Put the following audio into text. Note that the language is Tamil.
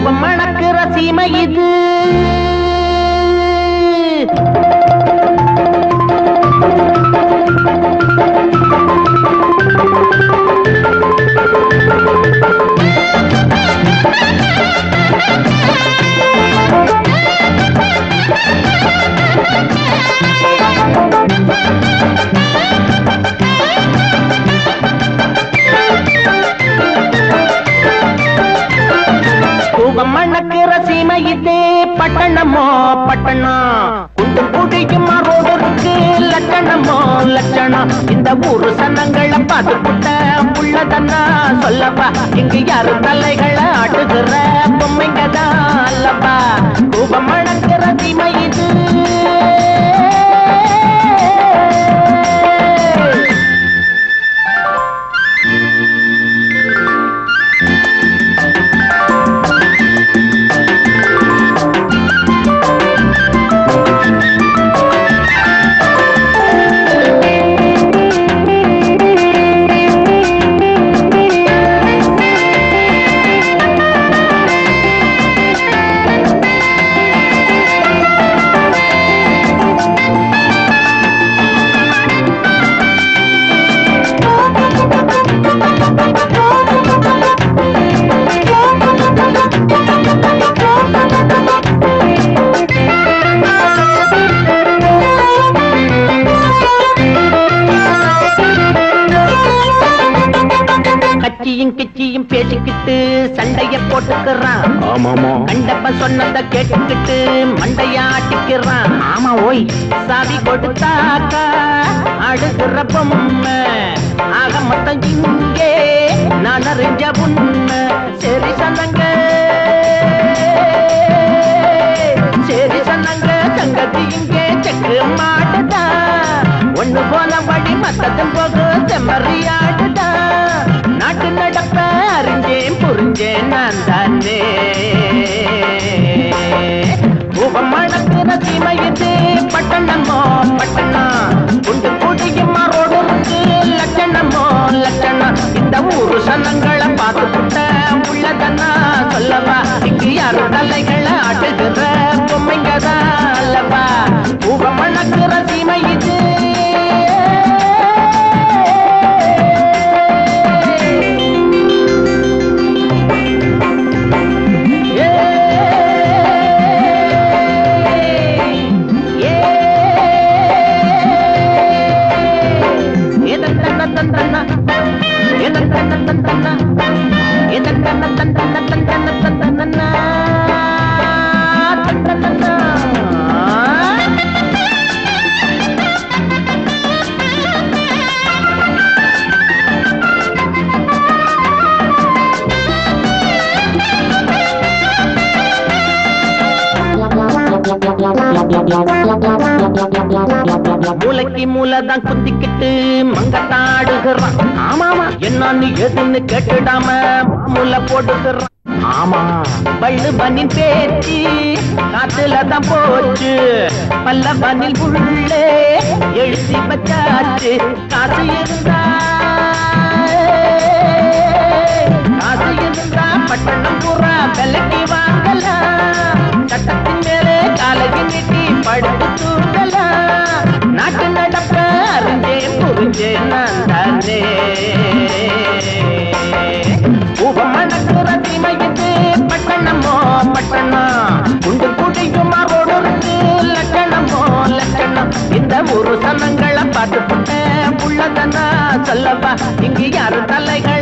பூவம் மணக்கிற சீமை இது. பூவம் மணக்கிற சீமை இது. பட்டணமோ பட்டணம், குண்டு குடிக்குமா ரோடருக்கு லட்சணமோ லட்சணம். இந்த ஊரு சனங்களை பார்த்து புட்ட உள்ளதன்னா சொல்லப்பா. இங்கு யாரு தலைகளை ஆட்டுகிற பொம்மைங்கதான் அல்லப்பா. பூவம் மணக்கிற சீமை இது. கிச்சியும் பேசிக்கிட்டு சண்டைய போட்டுக்கிறான். கண்டப்ப சொன்னத கேட்டுக்கிட்டு மண்டைய ஆட்டிக்கிறான். ஆமா ஓய், சாவி கொடுத்தாக்கா அழுகிற பொம்மை. ஆக மொத்தம் இங்கே நான் அறிஞ்ச உண்மை. சரி சொன்னங்க சரி சொன்னங்க, சங்கதி இங்கே செக்கு மாட்டுதா. ஒண்ணு போன வழி மத்ததும் போக செம்மறியாடுதா. நாட்டு நடப்ப அறிஞ்சேன் புரிஞ்சேன் நான் தானே. பூவம் மணக்கிற சீமை இது. பட்டணமோ பட்டணம், குண்டு கூட்டியுமா ரோடருக்கு லட்சணமோ லட்சணம். இந்த ஊரு சனங்களை பார்த்து புட்ட உள்ளதன்னா சொல்லவா. இங்கு யாரு தலைகளை ஆட்டுகிற பொம்மைங்கதான் அல்லவா. பூவம் மணக்கிற சீமை இது. மூளைக்கு மூளைதான் குந்திக்கிட்டு மங்கத்தாடுகிறான். ஆமாமா, என்னன்னு எதுன்னு கேட்டுடாம மூளை போடுகிறான். ஆமா, பள்ளு பனின் பேச்சு காத்துலதான் போச்சு. பல்லவனில் உள்ளே எழுதி வச்சாச்சு. காசு இருந்தா பட்டணம் பூரா விலைக்கு வாங்கலாம். சட்டத்தின் மேலே காலையை நீட்டி படுத்து தூங்கலாம். நாட்டு நடப்ப அறிஞ்சேன் புரிஞ்சேன் நான் தானே. பூவம் மணக்கிற சீமை இது. பட்டணமோ பட்டணம், குண்டு குடிக்குமா ரோடருக்கு லட்சணமோ லட்சணம். இந்த ஊரு சனங்களை பார்த்து புட்ட உள்ளதன்னா சொல்லவா. இங்கு யாரு தலைகள்